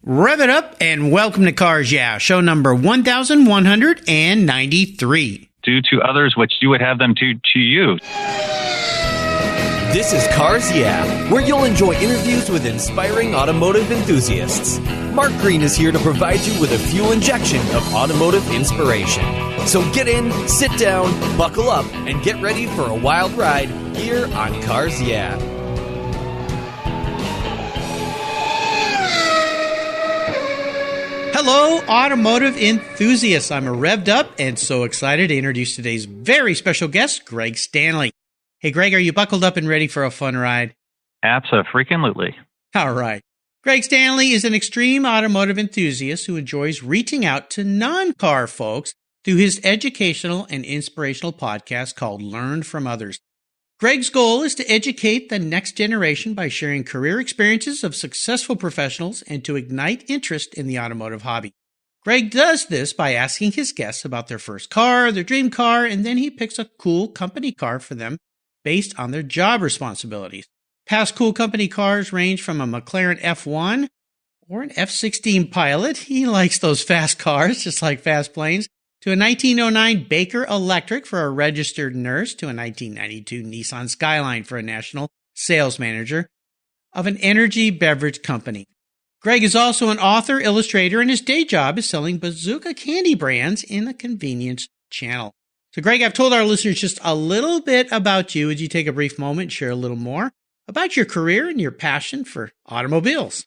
Rev it up and welcome to Cars Yeah, show number 1193. Do to others what you would have them do to you. This is Cars Yeah, where you'll enjoy interviews with inspiring automotive enthusiasts. Mark Green is here to provide you with a fuel injection of automotive inspiration. So get in, sit down, buckle up, and get ready for a wild ride here on Cars Yeah. Hello, automotive enthusiasts. I'm revved up and so excited to introduce today's very special guest, Greg Stanley. Hey, Greg, are you buckled up and ready for a fun ride? Abso-freaking-lutely. All right. Greg Stanley is an extreme automotive enthusiast who enjoys reaching out to non-car folks through his educational and inspirational podcast called Learn from Others. Greg's goal is to educate the next generation by sharing career experiences of successful professionals and to ignite interest in the automotive hobby. Greg does this by asking his guests about their first car, their dream car, and then he picks a cool company car for them based on their job responsibilities. Past cool company cars range from a McLaren F1 or an F-16 Pilot. He likes those fast cars, just like fast planes, to a 1909 Baker Electric for a registered nurse, to a 1992 Nissan Skyline for a national sales manager of an energy beverage company. Greg is also an author, illustrator, and his day job is selling Bazooka Candy Brands in the convenience channel. So, Greg, I've told our listeners just a little bit about you. Would you take a brief moment and share a little more about your career and your passion for automobiles?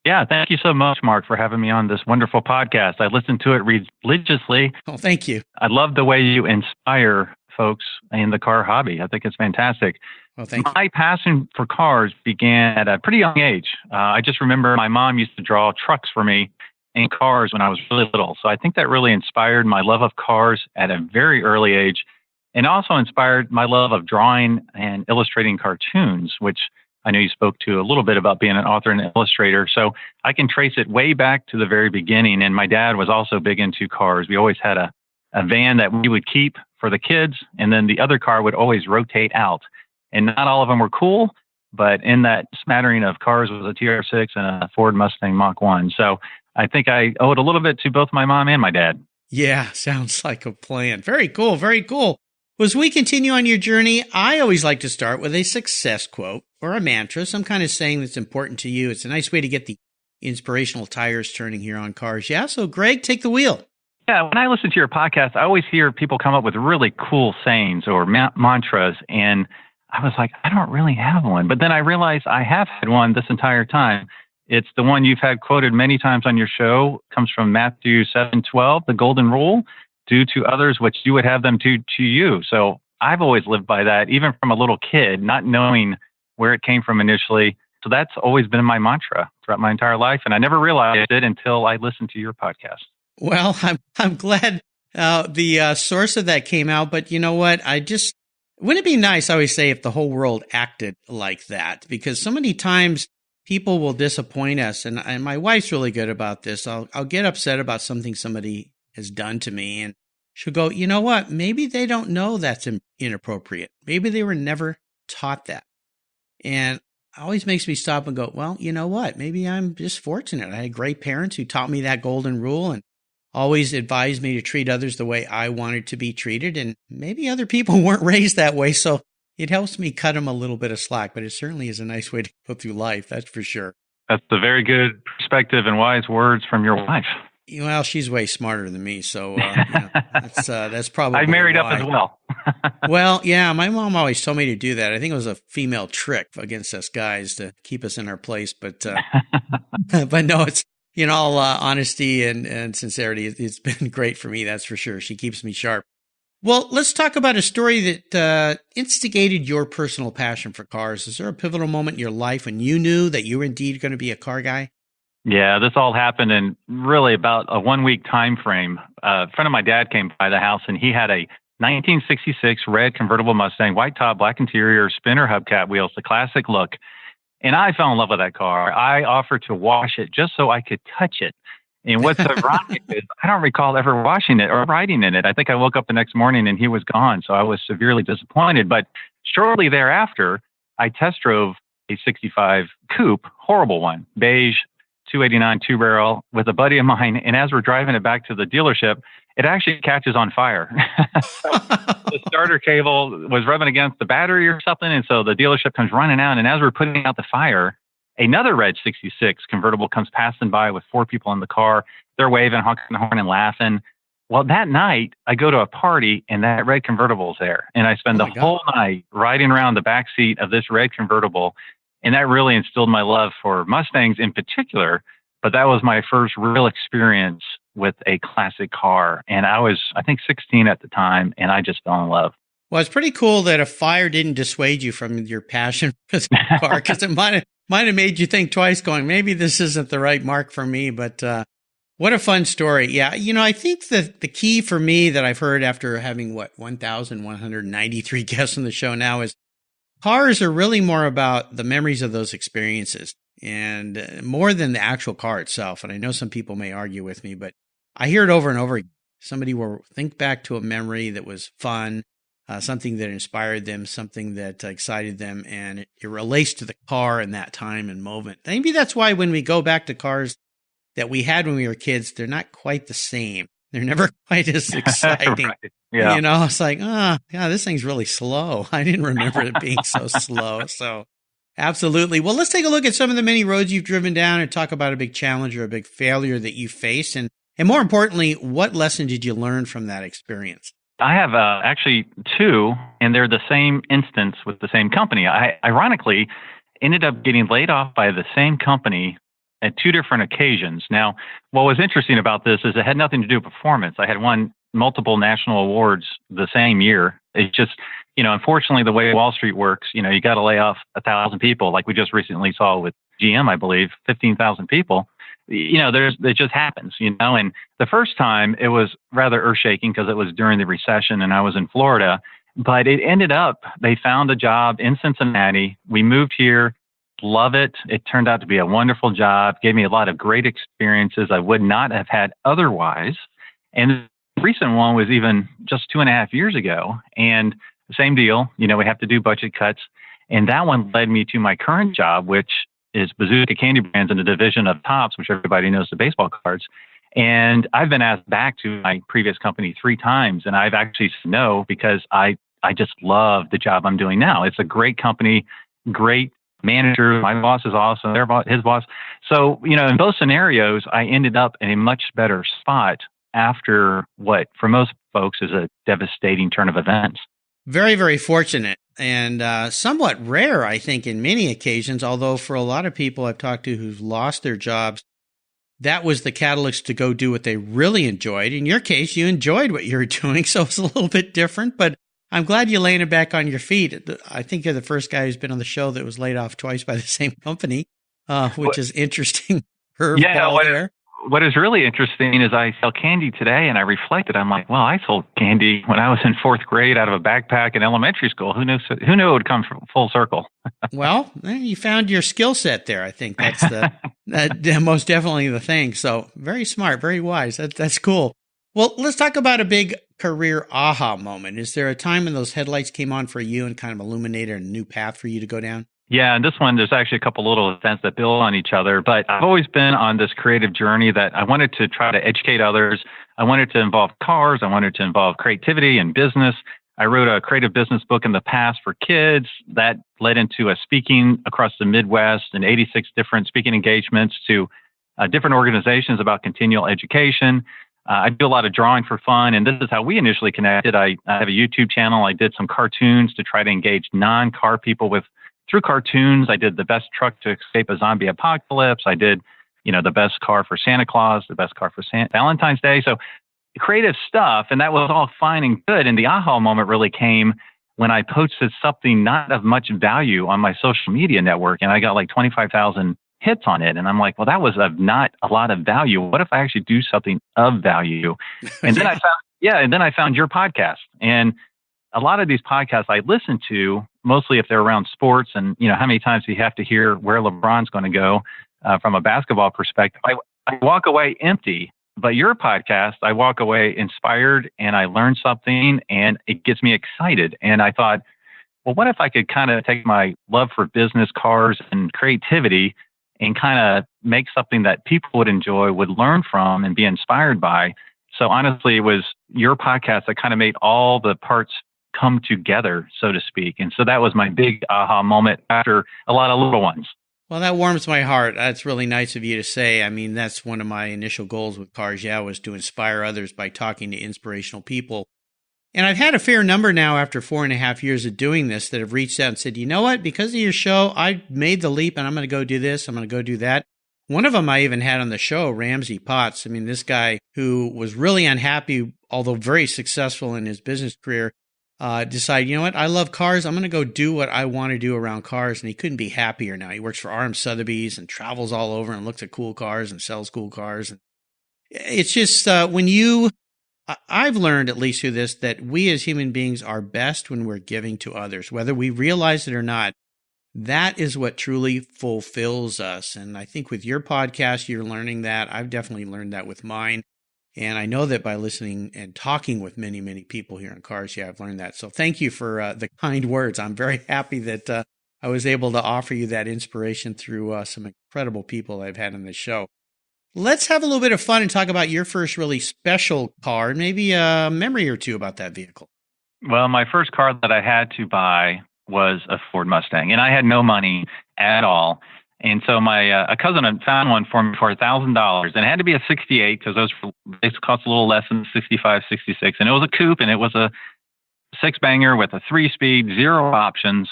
Yeah, thank you so much, Mark, for having me on this wonderful podcast. I listen to it religiously. Oh, thank you. I love the way you inspire folks in the car hobby. I think it's fantastic. Well, thank you. My passion for cars began at a pretty young age. I just remember my mom used to draw trucks for me and cars when I was really little. So I think that really inspired my love of cars at a very early age, and also inspired my love of drawing and illustrating cartoons, which I know you spoke to a little bit about being an author and illustrator. So I can trace it way back to the very beginning. And my dad was also big into cars. We always had a van that we would keep for the kids, and then the other car would always rotate out. And not all of them were cool, but in that smattering of cars was a TR6 and a Ford Mustang Mach 1. So I think I owe it a little bit to both my mom and my dad. Yeah, sounds like a plan. Very cool, very cool. As we continue on your journey, I always like to start with a success quote or a mantra, some kind of saying that's important to you. It's a nice way to get the inspirational tires turning here on Cars Yeah. So, Greg, take the wheel. Yeah, when I listen to your podcast, I always hear people come up with really cool sayings or mantras, and I was like, I don't really have one. But then I realized I have had one this entire time. It's the one you've had quoted many times on your show. It comes from Matthew 7:12, the golden rule. Do to others what you would have them do to you. So I've always lived by that, even from a little kid, not knowing where it came from initially. So that's always been my mantra throughout my entire life. And I never realized it until I listened to your podcast. Well, I'm glad the source of that came out. But you know what? Wouldn't it be nice, I always say, if the whole world acted like that? Because so many times people will disappoint us. And my wife's really good about this. I'll get upset about something somebody has done to me, and she'll go, you know what? Maybe they don't know that's inappropriate. Maybe they were never taught that. And it always makes me stop and go, well, you know what? Maybe I'm just fortunate. I had great parents who taught me that golden rule and always advised me to treat others the way I wanted to be treated. And maybe other people weren't raised that way. So it helps me cut them a little bit of slack, but it certainly is a nice way to go through life. That's for sure. That's a very good perspective and wise words from your wife. Well, she's way smarter than me, so that's probably I married why. up as well. Well, yeah, my mom always told me to do that. I think it was a female trick against us guys to keep us in our place, but but no, it's in all honesty and sincerity, it's been great for me. That's for sure. She keeps me sharp. Well, let's talk about a story that instigated your personal passion for cars. Is there a pivotal moment in your life when you knew that you were indeed going to be a car guy? Yeah, this all happened in really about a 1 week time frame. A friend of my dad came by the house, and he had a 1966 red convertible Mustang, white top, black interior, spinner hubcap wheels, the classic look. And I fell in love with that car. I offered to wash it just so I could touch it. And what's ironic is I don't recall ever washing it or riding in it. I think I woke up the next morning and he was gone. So I was severely disappointed. But shortly thereafter, I test drove a 65 coupe, horrible one, beige, 289 two barrel with a buddy of mine. And as we're driving it back to the dealership, it actually catches on fire. The starter cable was rubbing against the battery or something. And so the dealership comes running out. And as we're putting out the fire, another red 66 convertible comes passing by with 4 people in the car. They're waving, honking the horn, and laughing. Well, that night, I go to a party, and that red convertible is there. And I spend the whole night riding around the back seat of this red convertible. And that really instilled my love for Mustangs in particular. But that was my first real experience with a classic car. And I was, I think, 16 at the time, and I just fell in love. Well, it's pretty cool that a fire didn't dissuade you from your passion for this car, because it might have made you think twice, going, maybe this isn't the right mark for me. But what a fun story. Yeah, I think that the key for me that I've heard after having, 1,193 guests on the show now is cars are really more about the memories of those experiences and more than the actual car itself. And I know some people may argue with me, but I hear it over and over again. Somebody will think back to a memory that was fun, something that inspired them, something that excited them, and it relates to the car in that time and moment. Maybe that's why when we go back to cars that we had when we were kids, they're not quite the same. They're never quite as exciting. Right. Yeah. It's like, this thing's really slow. I didn't remember it being so slow. So absolutely. Well, let's take a look at some of the many roads you've driven down and talk about a big challenge or a big failure that you faced. And more importantly, what lesson did you learn from that experience? I have actually 2, and they're the same instance with the same company. I ironically ended up getting laid off by the same company at 2 different occasions. Now, what was interesting about this is it had nothing to do with performance. I had won multiple national awards the same year. It's just, unfortunately, the way Wall Street works, you got to lay off 1,000 people, like we just recently saw with GM, I believe, 15,000 people. It just happens, and the first time it was rather earth shaking because it was during the recession and I was in Florida, but it ended up, they found a job in Cincinnati. We moved here, love it. It turned out to be a wonderful job, gave me a lot of great experiences I would not have had otherwise. And the recent one was even just 2.5 years ago. And the same deal, we have to do budget cuts. And that one led me to my current job, which is Bazooka Candy Brands in the division of Topps, which everybody knows, the baseball cards. And I've been asked back to my previous company 3 times, and I've actually said no because I just love the job I'm doing now. It's a great company, great manager. My boss is awesome. Their boss, his boss. So, in both scenarios, I ended up in a much better spot after what for most folks is a devastating turn of events. Very, very fortunate and somewhat rare, I think, in many occasions, although for a lot of people I've talked to who've lost their jobs, that was the catalyst to go do what they really enjoyed. In your case, you enjoyed what you were doing, so it's a little bit different, but I'm glad you landed back on your feet. I think you're the first guy who's been on the show that was laid off twice by the same company, which is interesting. What is really interesting is I sell candy today, and I reflected. I'm like, well, I sold candy when I was in 4th grade out of a backpack in elementary school. Who knew it would come full circle? Well, you found your skill set there. I think that's most definitely the thing. So very smart, very wise. That's cool. Well, let's talk about a big career aha moment. Is there a time when those headlights came on for you and kind of illuminated a new path for you to go down? Yeah, and this one, there's actually a couple little events that build on each other, but I've always been on this creative journey that I wanted to try to educate others. I wanted to involve cars. I wanted to involve creativity and business. I wrote a creative business book in the past for kids that led into a speaking across the Midwest and 86 different speaking engagements to different organizations about continual education. I do a lot of drawing for fun, and this is how we initially connected. I have a YouTube channel. I did some cartoons to try to engage non-car people through cartoons. I did the best truck to escape a zombie apocalypse. I did, the best car for Santa Claus, the best car for Valentine's Day. So creative stuff, and that was all fine and good. And the aha moment really came when I posted something not of much value on my social media network, and I got like 25,000 hits on it. And I'm like, well, that was of not a lot of value. What if I actually do something of value? And then I found your podcast. And a lot of these podcasts I listen to, mostly if they're around sports, and how many times do you have to hear where LeBron's going to go from a basketball perspective? I walk away empty, but your podcast, I walk away inspired and I learn something and it gets me excited. And I thought, well, what if I could kind of take my love for business, cars, and creativity and kind of make something that people would enjoy, would learn from, and be inspired by. So honestly, it was your podcast that kind of made all the parts come together, so to speak. And so that was my big aha moment after a lot of little ones. Well, that warms my heart. That's really nice of you to say. I mean, that's one of my initial goals with Cars Yeah, was to inspire others by talking to inspirational people. And I've had a fair number now after 4.5 years of doing this that have reached out and said, you know what, because of your show, I made the leap and I'm going to go do this. I'm going to go do that. One of them I even had on the show, Ramsey Potts. I mean, this guy who was really unhappy, although very successful in his business career, decided, you know what, I love cars. I'm going to go do what I want to do around cars. And he couldn't be happier now. He works for RM Sotheby's and travels all over and looks at cool cars and sells cool cars. And it's just I've learned, at least through this, that we as human beings are best when we're giving to others, whether we realize it or not. That is what truly fulfills us. And I think with your podcast, you're learning that. I've definitely learned that with mine. And I know that by listening and talking with many, many people here in Cars Yeah, I've learned that. So thank you for the kind words. I'm very happy that I was able to offer you that inspiration through some incredible people I've had on this show. Let's have a little bit of fun and talk about your first really special car, and maybe a memory or two about that vehicle. Well, my first car that I had to buy was a Ford Mustang, and I had no money at all. And so my a cousin had found one for me for $1,000, and it had to be a 68 because they cost a little less than 65, 66. And it was a coupe, and it was a six-banger with a 3-speed, 0 options.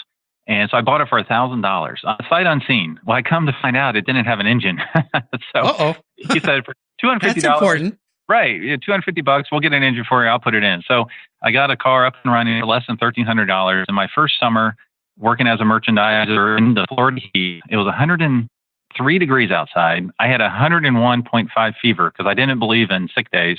And so I bought it for $1,000, sight unseen. Well, I come to find out it didn't have an engine. So he said for $250. That's important. Right, $250. We'll get an engine for you. I'll put it in. So I got a car up and running for less than $1,300. And my first summer working as a merchandiser in the Florida heat, it was 103 degrees outside. I had 101.5 fever because I didn't believe in sick days.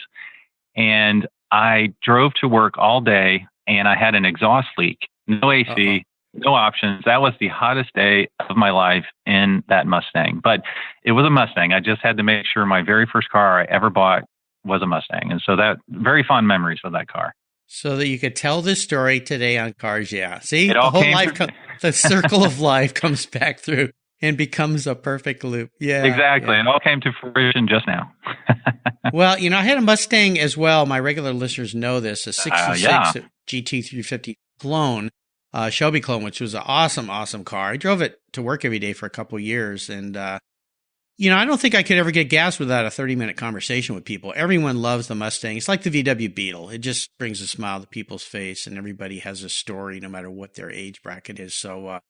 And I drove to work all day, and I had an exhaust leak, no AC, no options. That was the hottest day of my life in that Mustang. But it was a Mustang. I just had to make sure my very first car I ever bought was a Mustang. And so that very fond memories of that car. So that you could tell this story today on Cars Yeah. See, the whole life, the circle of life comes back through and becomes a perfect loop. Yeah, exactly. Yeah. It all came to fruition just now. Well, you know, I had a Mustang as well. My regular listeners know this, a 66 GT350 clone, Shelby clone, which was an awesome, awesome car. I drove it to work every day for a couple of years. And, you know, I don't think I could ever get gas without a 30-minute conversation with people. Everyone loves the Mustang. It's like the VW Beetle. It just brings a smile to people's face, and everybody has a story no matter what their age bracket is. So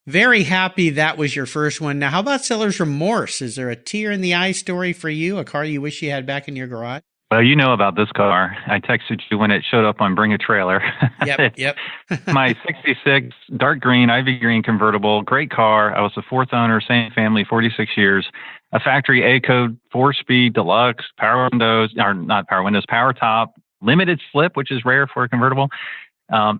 very happy that was your first one. Now, how about seller's remorse? Is there a tear in the eye story for you, a car you wish you had back in your garage? Well, you know about this car. I texted you when it showed up on Bring a Trailer. Yep. My 66 dark green, ivy green convertible. Great car. I was the fourth owner, same family, 46 years. A factory A-code, 4-speed, deluxe, power windows, or not power windows, power top, limited slip, which is rare for a convertible.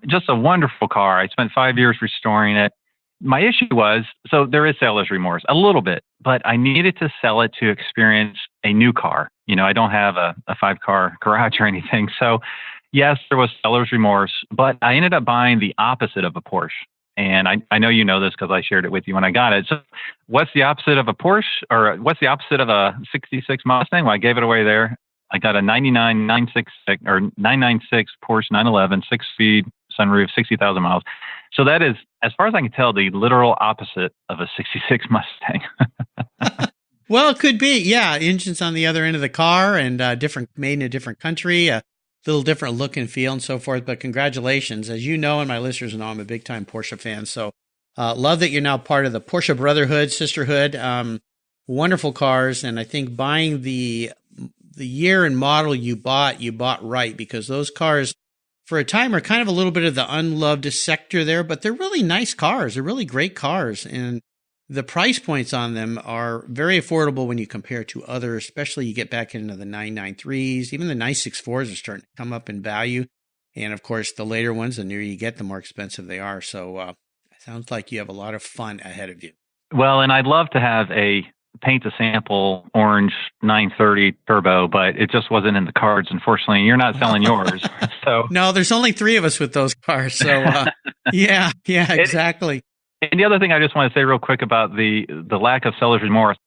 Just a wonderful car. I spent 5 years restoring it. My issue was, so there is seller's remorse, a little bit, but I needed to sell it to experience a new car. You know, I don't have a 5-car garage or anything. So yes, there was seller's remorse, but I ended up buying the opposite of a Porsche. And I know you know this because I shared it with you when I got it. So what's the opposite of a Porsche, or what's the opposite of a 66 Mustang? Well, I gave it away there. I got a 996 Porsche 911, 6-speed sunroof, 60,000 miles. So that is, as far as I can tell, the literal opposite of a 66 Mustang. Well, it could be. Yeah. Engines on the other end of the car and different, made in a different country, a little different look and feel and so forth. But congratulations. As you know, and my listeners know, I'm a big time Porsche fan. So love that you're now part of the Porsche brotherhood, sisterhood. Wonderful cars. And I think buying the year and model you bought right, because those cars for a time are kind of a little bit of the unloved sector there, but they're really nice cars. They're really great cars. And the price points on them are very affordable when you compare to others, especially you get back into the 993s. Even the 964s are starting to come up in value. And of course, the later ones, the nearer you get, the more expensive they are. So it sounds like you have a lot of fun ahead of you. Well, and I'd love to have a paint a sample orange 930 turbo, but it just wasn't in the cards. Unfortunately, you're not selling yours. So no, there's only 3 of us with those cars. So yeah, exactly. And the other thing I just want to say real quick about the lack of seller's remorse,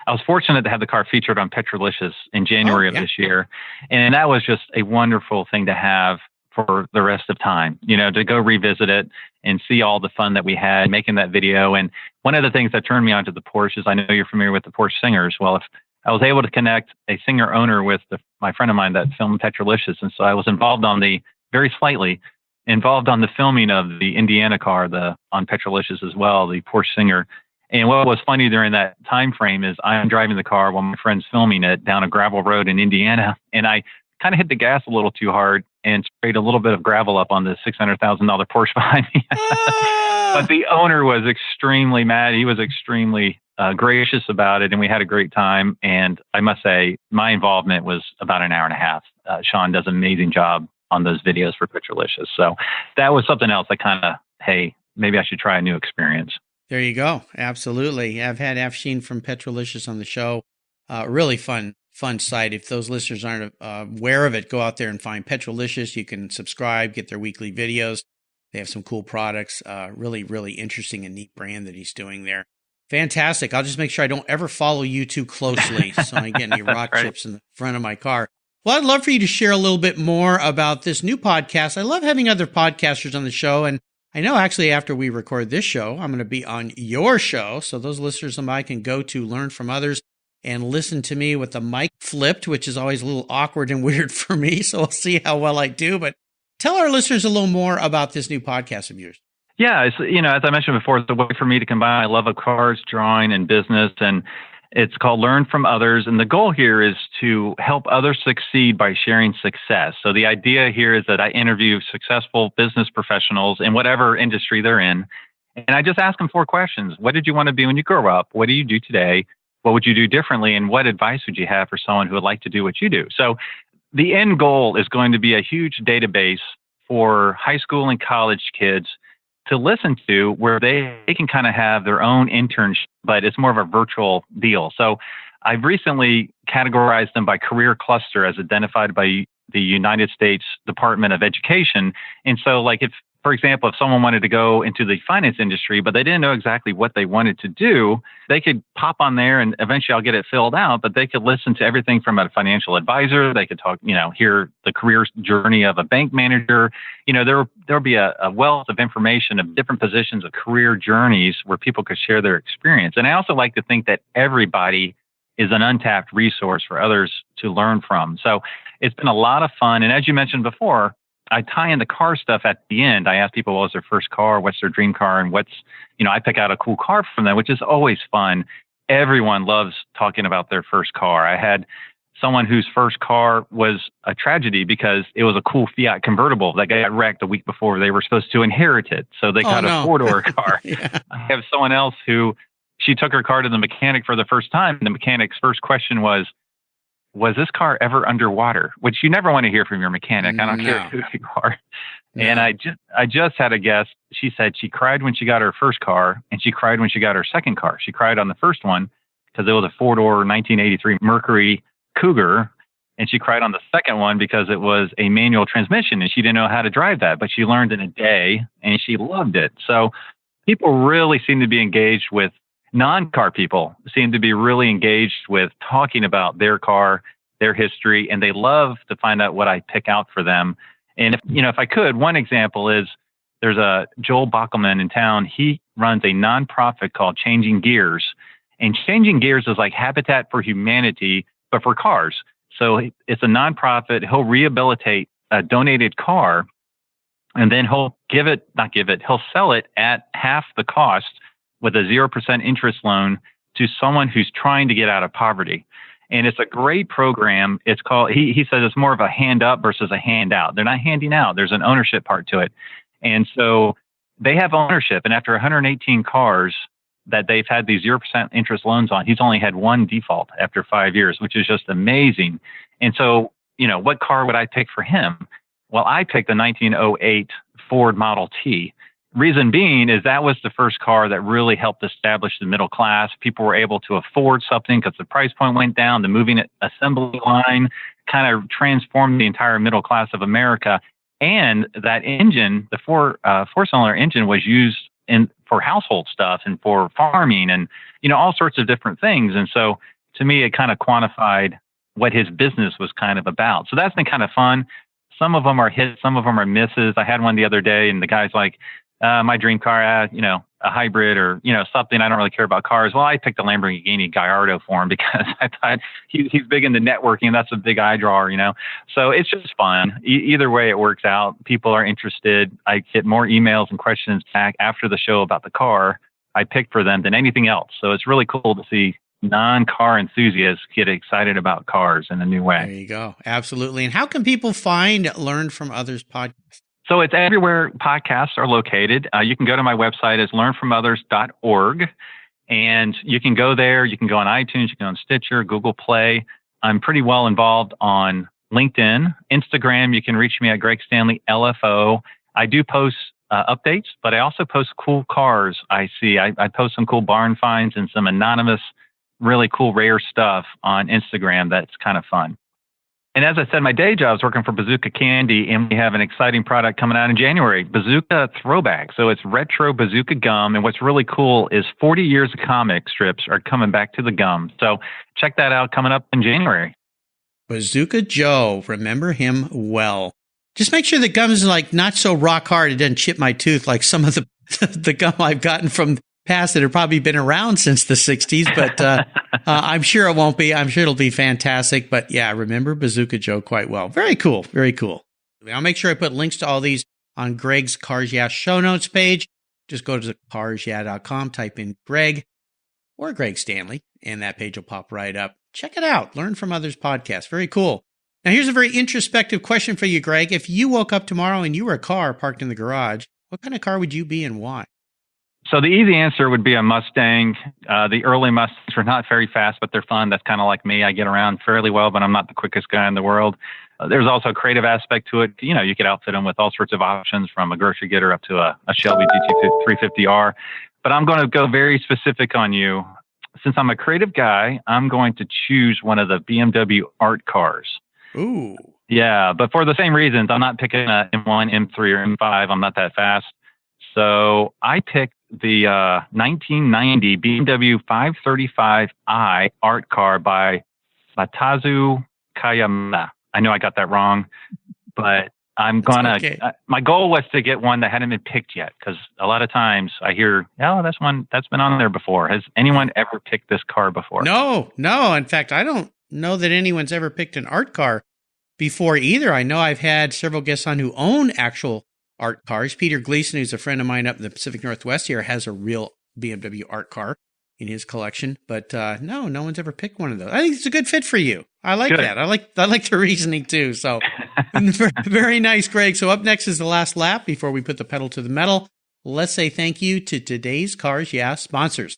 I was fortunate to have the car featured on Petrolicious in January of this year. And that was just a wonderful thing to have for the rest of time, to go revisit it and see all the fun that we had making that video. And one of the things that turned me onto the Porsche is I know you're familiar with the Porsche singers. Well, if I was able to connect a singer owner with my friend of mine that filmed Petrolicious. And so I was very slightly involved on the filming of the Indiana car, on Petrolicious as well, the Porsche singer. And what was funny during that time frame is I'm driving the car while my friend's filming it down a gravel road in Indiana. And I kind of hit the gas a little too hard and sprayed a little bit of gravel up on the $600,000 Porsche behind me. But the owner was extremely mad. He was extremely gracious about it, and we had a great time. And I must say, my involvement was about an hour and a half. Sean does an amazing job on those videos for Petrolicious. So that was something else that kind of, hey, maybe I should try a new experience. There you go. Absolutely. I've had Afshin from Petrolicious on the show. Really fun site. If those listeners aren't aware of it, go out there and find Petrolicious. You can subscribe, get their weekly videos. They have some cool products. Really, really interesting and neat brand that he's doing there. Fantastic. I'll just make sure I don't ever follow you too closely so I get any rock chips in the front of my car. Well, I'd love for you to share a little bit more about this new podcast. I love having other podcasters on the show, and I know actually after we record this show, I'm going to be on your show, so those listeners of mine can go to Learn from Others and listen to me with the mic flipped, which is always a little awkward and weird for me, so we'll see how well I do. But tell our listeners a little more about this new podcast of yours. Yeah, it's, as I mentioned before, it's a way for me to combine my love of cars, drawing, and business, and it's called Learn from Others. And the goal here is to help others succeed by sharing success. So the idea here is that I interview successful business professionals in whatever industry they're in. And I just ask them 4 questions. What did you want to be when you grow up? What do you do today? What would you do differently? And what advice would you have for someone who would like to do what you do? So the end goal is going to be a huge database for high school and college kids to listen to, where they can kind of have their own internship, but it's more of a virtual deal. So I've recently categorized them by career cluster as identified by the United States Department of Education. And so like if, for example, if someone wanted to go into the finance industry, but they didn't know exactly what they wanted to do, they could pop on there and eventually I'll get it filled out, but they could listen to everything from a financial advisor. They could talk, hear the career journey of a bank manager. There'll be a wealth of information of different positions of career journeys where people could share their experience. And I also like to think that everybody is an untapped resource for others to learn from. So it's been a lot of fun. And as you mentioned before, I tie in the car stuff at the end. I ask people, what's their first car? What's their dream car? And I pick out a cool car from them, which is always fun. Everyone loves talking about their first car. I had someone whose first car was a tragedy because it was a cool Fiat convertible that got wrecked a week before they were supposed to inherit it. So they got a 4-door car. Yeah. I have someone else who she took her car to the mechanic for the first time. And the mechanic's first question was this car ever underwater? Which you never want to hear from your mechanic. I don't care who you are. No. And I just had a guest. She said she cried when she got her first car, and she cried when she got her second car. She cried on the first one because it was a 4-door 1983 Mercury Cougar, and she cried on the second one because it was a manual transmission, and she didn't know how to drive that, but she learned in a day, and she loved it. So people really seem to be engaged with non-car people seem to be really engaged with talking about their car, their history, and they love to find out what I pick out for them. And if I could, one example is there's a Joel Bockelman in town. He runs a nonprofit called Changing Gears, and Changing Gears is like Habitat for Humanity, but for cars. So it's a nonprofit. He'll rehabilitate a donated car, and then he'll he'll sell it at half the cost with a 0% interest loan to someone who's trying to get out of poverty. And it's a great program. It's called, he says it's more of a hand up versus a hand out. They're not handing out. There's an ownership part to it. And so they have ownership. And after 118 cars that they've had these 0% interest loans on, he's only had one default after 5 years, which is just amazing. And so, what car would I pick for him? Well, I picked the 1908 Ford Model T. Reason being is that was the first car that really helped establish the middle class. People were able to afford something because the price point went down. The moving assembly line kind of transformed the entire middle class of America. And that engine, the four-cylinder engine, was used for household stuff and for farming and, all sorts of different things. And so to me, it kind of quantified what his business was kind of about. So that's been kind of fun. Some of them are hits, some of them are misses. I had one the other day and the guy's like, my dream car, a hybrid or, something. I don't really care about cars. Well, I picked a Lamborghini Gallardo for him because I thought he's big into networking. That's a big eye drawer, So it's just fun. Either way it works out. People are interested. I get more emails and questions back after the show about the car I picked for them than anything else. So it's really cool to see non-car enthusiasts get excited about cars in a new way. There you go. Absolutely. And how can people find Learn from Others podcast? So it's everywhere podcasts are located. You can go to my website, it's learnfromothers.org, and you can go there. You can go on iTunes, you can go on Stitcher, Google Play. I'm pretty well involved on LinkedIn, Instagram. You can reach me at Greg Stanley LFO. I do post updates, but I also post cool cars I see. I post some cool barn finds and some anonymous, really cool, rare stuff on Instagram that's kind of fun. And as I said, my day job is working for Bazooka Candy, and we have an exciting product coming out in January, Bazooka Throwback. So it's retro Bazooka gum, and what's really cool is 40 years of comic strips are coming back to the gum. So check that out coming up in January. Bazooka Joe, remember him well. Just make sure the gum is like not so rock hard it doesn't chip my tooth like some of the gum I've gotten from past that have probably been around since the 60s, but I'm sure it won't be. I'm sure it'll be fantastic. But yeah, remember Bazooka Joe quite well. Very cool. Very cool. I'll make sure I put links to all these on Greg's Cars Yeah show notes page. Just go to carsyeah.com, type in Greg or Greg Stanley, and that page will pop right up. Check it out. Learn from Others podcast. Very cool. Now, here's a very introspective question for you, Greg. If you woke up tomorrow and you were a car parked in the garage, what kind of car would you be and why? So the easy answer would be a Mustang. The early Mustangs are not very fast, but they're fun. That's kind of like me. I get around fairly well, but I'm not the quickest guy in the world. There's also a creative aspect to it. You could outfit them with all sorts of options from a grocery getter up to a Shelby GT350R. But I'm going to go very specific on you. Since I'm a creative guy, I'm going to choose one of the BMW art cars. Ooh. Yeah, but for the same reasons, I'm not picking a M1, M3, or M5. I'm not that fast. So I picked the 1990 BMW 535i art car by Matazu Kayamada. I know I got that wrong, but I'm going to, my goal was to get one that hadn't been picked yet, because a lot of times I hear, that's one that's been on there before. Has anyone ever picked this car before? No. In fact, I don't know that anyone's ever picked an art car before either. I know I've had several guests on who own actual art cars. Peter Gleason, who's a friend of mine up in the Pacific Northwest here, has a real BMW art car in his collection. But no one's ever picked one of those. I think it's a good fit for you. I like that. I like the reasoning too. So very nice, Greg. So up next is the last lap before we put the pedal to the metal. Let's say thank you to today's Cars Yeah sponsors.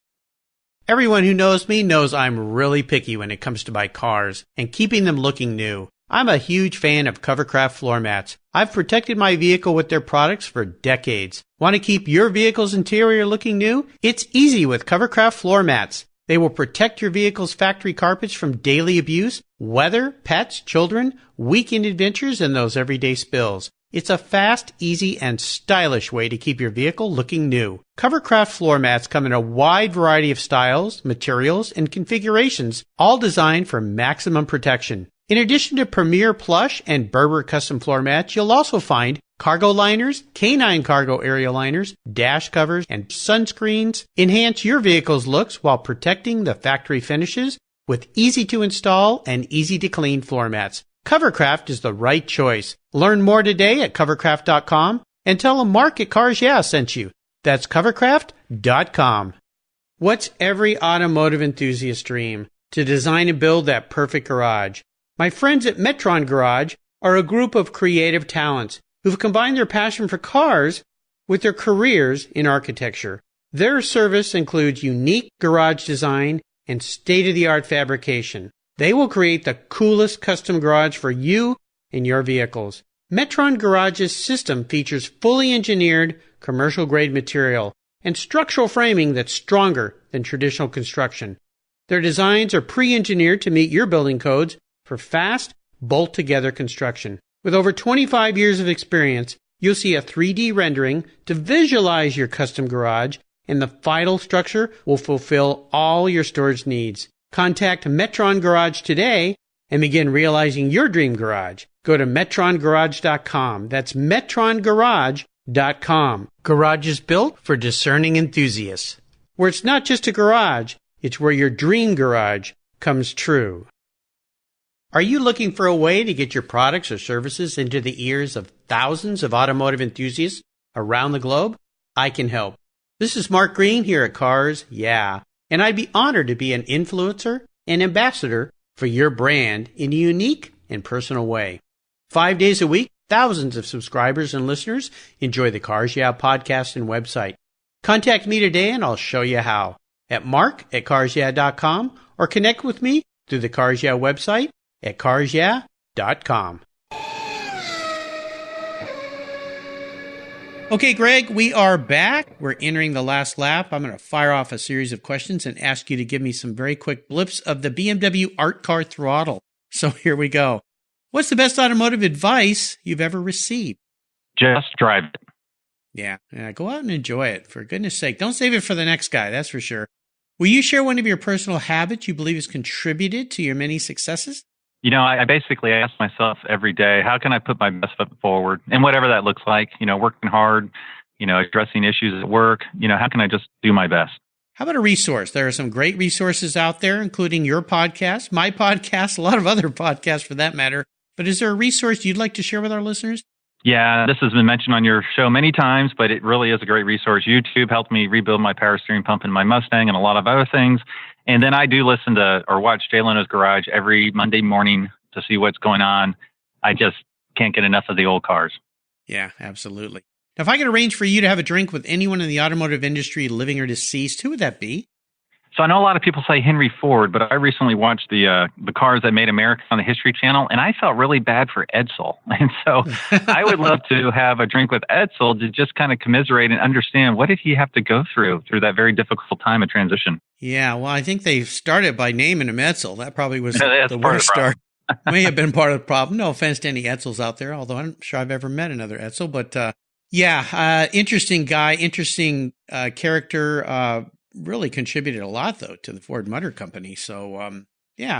Everyone who knows me knows I'm really picky when it comes to my cars and keeping them looking new. I'm a huge fan of Covercraft floor mats. I've protected my vehicle with their products for decades. Want to keep your vehicle's interior looking new? It's easy with Covercraft floor mats. They will protect your vehicle's factory carpets from daily abuse, weather, pets, children, weekend adventures, and those everyday spills. It's a fast, easy, and stylish way to keep your vehicle looking new. Covercraft floor mats come in a wide variety of styles, materials, and configurations, all designed for maximum protection. In addition to Premier Plush and Berber custom floor mats, you'll also find cargo liners, canine cargo area liners, dash covers, and sunscreens. Enhance your vehicle's looks while protecting the factory finishes with easy-to-install and easy-to-clean floor mats. Covercraft is the right choice. Learn more today at covercraft.com and tell them Mark at Cars Yeah sent you. That's covercraft.com. What's every automotive enthusiast dream? To design and build that perfect garage. My friends at Metron Garage are a group of creative talents who've combined their passion for cars with their careers in architecture. Their service includes unique garage design and state-of-the-art fabrication. They will create the coolest custom garage for you and your vehicles. Metron Garage's system features fully engineered commercial-grade material and structural framing that's stronger than traditional construction. Their designs are pre-engineered to meet your building codes for fast, bolt-together construction. With over 25 years of experience, you'll see a 3D rendering to visualize your custom garage and the final structure will fulfill all your storage needs. Contact Metron Garage today and begin realizing your dream garage. Go to metrongarage.com. That's metrongarage.com. Garage is built for discerning enthusiasts, where it's not just a garage, it's where your dream garage comes true. Are you looking for a way to get your products or services into the ears of thousands of automotive enthusiasts around the globe? I can help. This is Mark Green here at Cars Yeah, and I'd be honored to be an influencer and ambassador for your brand in a unique and personal way. 5 days a week, thousands of subscribers and listeners enjoy the Cars Yeah podcast and website. Contact me today and I'll show you how at mark@carsyeah.com or connect with me through the Cars Yeah website at carsyeah.com. Okay, Greg, we are back. We're entering the last lap. I'm going to fire off a series of questions and ask you to give me some very quick blips of the BMW Art Car throttle. So here we go. What's the best automotive advice you've ever received? Just drive it. Yeah, go out and enjoy it. For goodness sake, don't save it for the next guy, that's for sure. Will you share one of your personal habits you believe has contributed to your many successes? You know, I basically ask myself every day, how can I put my best foot forward? And whatever that looks like, working hard, addressing issues at work, how can I just do my best? How about a resource? There are some great resources out there, including your podcast, my podcast, a lot of other podcasts for that matter. But is there a resource you'd like to share with our listeners? Yeah, this has been mentioned on your show many times, but it really is a great resource. YouTube helped me rebuild my power steering pump in my Mustang and a lot of other things. And then I do listen to or watch Jay Leno's Garage every Monday morning to see what's going on. I just can't get enough of the old cars. Yeah, absolutely. Now, if I could arrange for you to have a drink with anyone in the automotive industry, living or deceased, who would that be? So I know a lot of people say Henry Ford, but I recently watched the Cars That Made America on the History Channel, and I felt really bad for Edsel. And so I would love to have a drink with Edsel to just kind of commiserate and understand what did he have to go through that very difficult time of transition. Yeah, well, I think they started by naming him Edsel. That probably was the worst start. May have been part of the problem. No offense to any Edsels out there, although I'm not sure I've ever met another Edsel. But interesting guy, interesting character. Really contributed a lot, though, to the Ford Motor Company. So,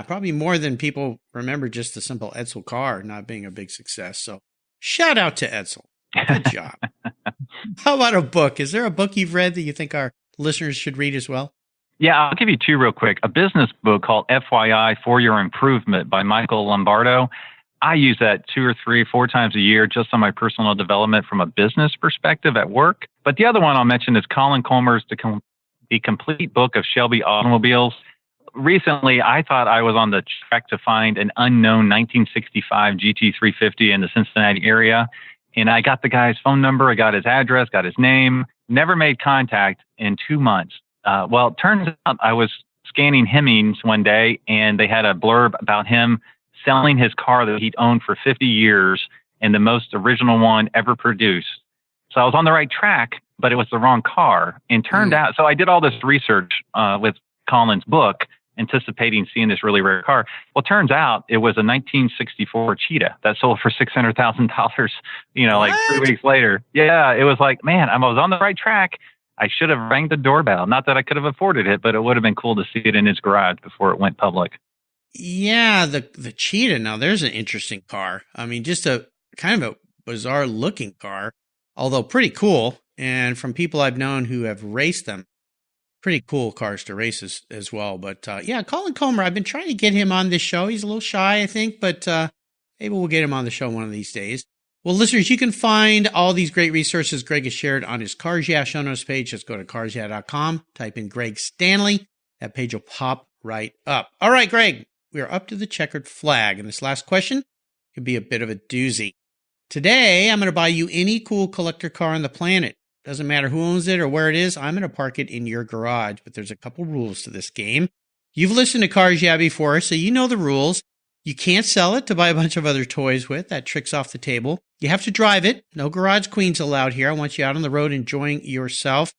probably more than people remember just the simple Edsel car not being a big success. So shout out to Edsel. Good job. How about a book? Is there a book you've read that you think our listeners should read as well? Yeah, I'll give you two real quick. A business book called FYI For Your Improvement by Michael Lombardo. I use that 2 or 3, 4 times a year just on my personal development from a business perspective at work. But the other one I'll mention is Colin Colmer's The Complete Book of Shelby Automobiles. Recently, I thought I was on the track to find an unknown 1965 GT350 in the Cincinnati area. And I got the guy's phone number, I got his address, got his name, never made contact in 2 months. Well, it turns out I was scanning Hemmings one day, and they had a blurb about him selling his car that he'd owned for 50 years and the most original one ever produced. So I was on the right track, but it was the wrong car. And turned out, so I did all this research with Colin's book, anticipating seeing this really rare car. Well, it turns out it was a 1964 Cheetah that sold for $600,000, like 3 weeks later. Yeah, it was like, man, I was on the right track. I should have rang the doorbell. Not that I could have afforded it, but it would have been cool to see it in his garage before it went public. Yeah, the Cheetah. Now, there's an interesting car. I mean, just a kind of a bizarre looking car, although pretty cool. And from people I've known who have raced them, pretty cool cars to race as well. But Colin Colmer, I've been trying to get him on this show. He's a little shy, I think, but maybe we'll get him on the show one of these days. Well, listeners, you can find all these great resources Greg has shared on his Cars Yeah show notes page. Just go to carsyeah.com, type in Greg Stanley. That page will pop right up. All right, Greg, we are up to the checkered flag. And this last question could be a bit of a doozy. Today, I'm going to buy you any cool collector car on the planet. Doesn't matter who owns it or where it is. I'm going to park it in your garage. But there's a couple rules to this game. You've listened to Cars Yeah before, so you know the rules. You can't sell it to buy a bunch of other toys with. That trick's off the table. You have to drive it. No garage queens allowed here. I want you out on the road enjoying yourself.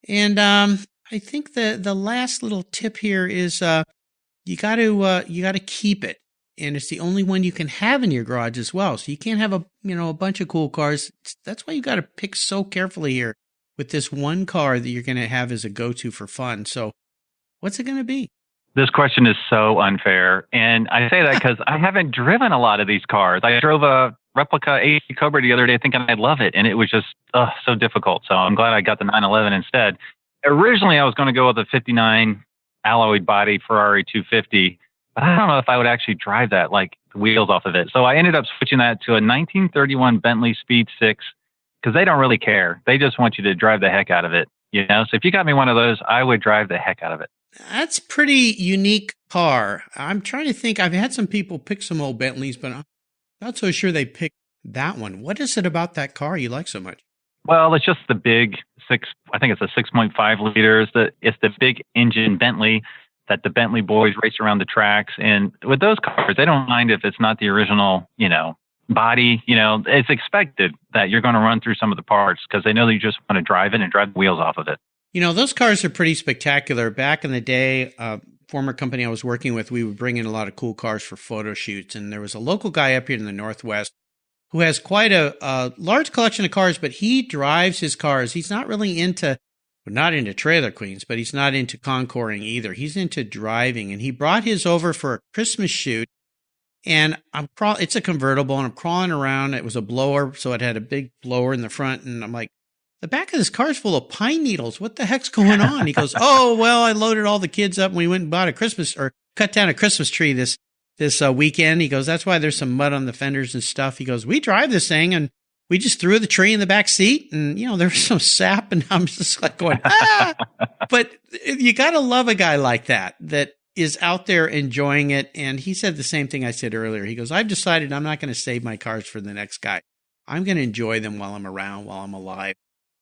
And I think the last little tip here is you got to keep it. And it's the only one you can have in your garage as well. So you can't have a bunch of cool cars. That's why you got to pick so carefully here. with this one car that you're going to have as a go-to for fun. So what's it going to be? This question is so unfair. And I say that because I haven't driven a lot of these cars. I drove a replica 80 Cobra the other day thinking I'd love it. And it was just so difficult. So I'm glad I got the 911 instead. Originally, I was going to go with a 59 alloyed body Ferrari 250. But I don't know if I would actually drive that, like the wheels off of it. So I ended up switching that to a 1931 Bentley Speed 6 because they don't really care. They just want you to drive the heck out of it. You know, so if you got me one of those, I would drive the heck out of it. That's pretty unique car. I'm trying to think. I've had some people pick some old Bentleys, but I'm not so sure they picked that one. What is it about that car you like so much? Well, it's just the big I think it's a 6.5 liters. It's the big engine Bentley that the Bentley boys race around the tracks. And with those cars, they don't mind if it's not the original, body. It's expected that you're going to run through some of the parts because they know that you just want to drive it and drive the wheels off of it. Those cars are pretty spectacular. Back in the day, former company I was working with, we would bring in a lot of cool cars for photo shoots. And there was a local guy up here in the Northwest who has quite a large collection of cars, but he drives his cars. He's not really not into trailer queens, but he's not into concoring either. He's into driving. And he brought his over for a Christmas shoot. And it's a convertible, and I'm crawling around. It was a blower, so it had a big blower in the front. And I'm like, the back of this car is full of pine needles. What the heck's going on? He goes, oh, well, I loaded all the kids up and we went and bought cut down a Christmas tree this weekend. He goes, that's why there's some mud on the fenders and stuff. He goes, we drive this thing and we just threw the tree in the back seat and, there was some sap and I'm just like going, ah. But you got to love a guy like that is out there enjoying it. And he said the same thing I said earlier. He goes, I've decided I'm not going to save my cars for the next guy. I'm going to enjoy them while I'm around, while I'm alive.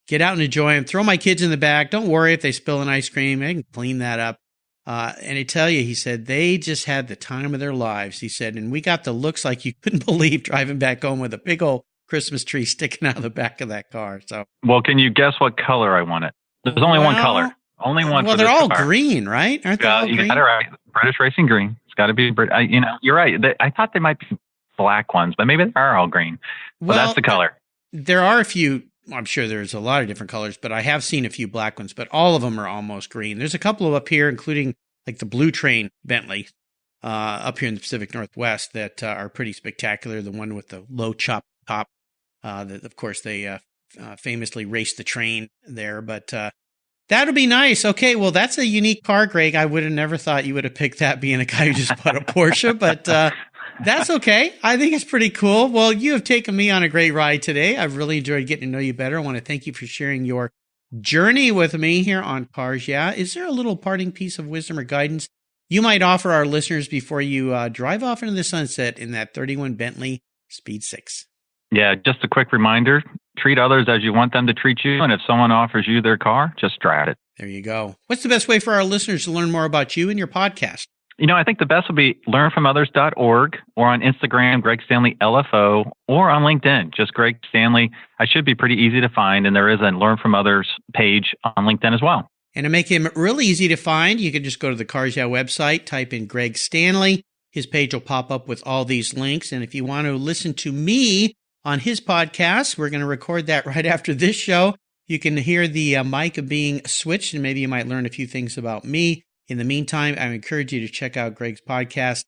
Get out and enjoy them. Throw my kids in the back. Don't worry if they spill an ice cream. I can clean that up. And I tell you, he said, they just had the time of their lives. He said, and we got the looks like you couldn't believe driving back home with a big old Christmas tree sticking out of the back of that car. So, well, can you guess what color I want it? There's only one color. Only one. Well, they're all green, right? Aren't they all green? You got it right. British Racing Green. It's got to be. You're right. I thought they might be black ones, but maybe they are all green. Well, that's the color. There are a few. I'm sure there's a lot of different colors, but I have seen a few black ones. But all of them are almost green. There's a couple of up here, including like the Blue Train Bentley up here in the Pacific Northwest that are pretty spectacular. The one with the low chop top. That of course they famously raced the train there, but. That'll be nice. Okay, well, that's a unique car, Greg. I would have never thought you would have picked that being a guy who just bought a Porsche, but that's okay. I think it's pretty cool. Well, you have taken me on a great ride today. I've really enjoyed getting to know you better. I want to thank you for sharing your journey with me here on Cars Yeah. Is there a little parting piece of wisdom or guidance you might offer our listeners before you drive off into the sunset in that 31 Bentley Speed 6? Yeah, just a quick reminder. Treat others as you want them to treat you. And if someone offers you their car, just drive it. There you go. What's the best way for our listeners to learn more about you and your podcast? I think the best would be learnfromothers.org or on Instagram, Greg Stanley LFO, or on LinkedIn, just Greg Stanley. I should be pretty easy to find. And there is a Learn From Others page on LinkedIn as well. And to make him really easy to find, you can just go to the Cars Yeah website, type in Greg Stanley. His page will pop up with all these links. And if you want to listen to me on his podcast, we're going to record that right after this show. You can hear the mic being switched, and maybe you might learn a few things about me. In the meantime, I encourage you to check out Greg's podcast.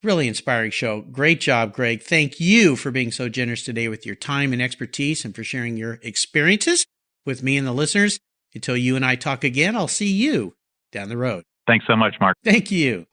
Really inspiring show. Great job, Greg. Thank you for being so generous today with your time and expertise and for sharing your experiences with me and the listeners. Until you and I talk again, I'll see you down the road. Thanks so much, Mark. Thank you.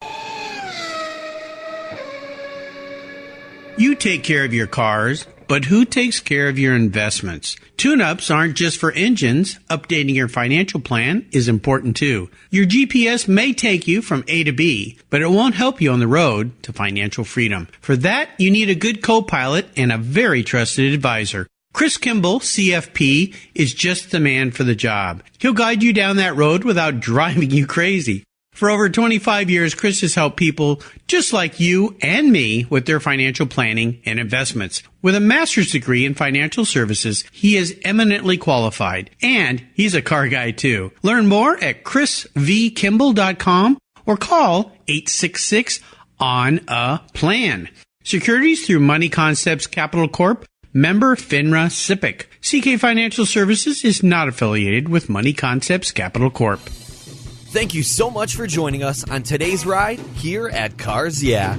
You take care of your cars, but who takes care of your investments? Tune-ups aren't just for engines. Updating your financial plan is important too. Your GPS may take you from A to B, but it won't help you on the road to financial freedom. For that, you need a good co-pilot and a very trusted advisor. Chris Kimball, CFP, is just the man for the job. He'll guide you down that road without driving you crazy. For over 25 years, Chris has helped people just like you and me with their financial planning and investments. With a master's degree in financial services, he is eminently qualified, and he's a car guy too. Learn more at chrisvkimball.com or call 866-ON-A-PLAN. Securities through Money Concepts Capital Corp. Member FINRA SIPC. CK Financial Services is not affiliated with Money Concepts Capital Corp. Thank you so much for joining us on today's ride here at Cars Yeah.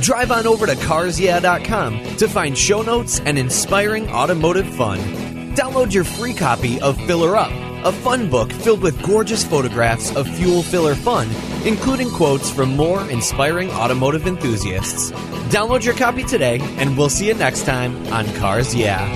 Drive on over to carsyeah.com to find show notes and inspiring automotive fun. Download your free copy of Filler Up, a fun book filled with gorgeous photographs of fuel filler fun, including quotes from more inspiring automotive enthusiasts. Download your copy today, and we'll see you next time on Cars Yeah.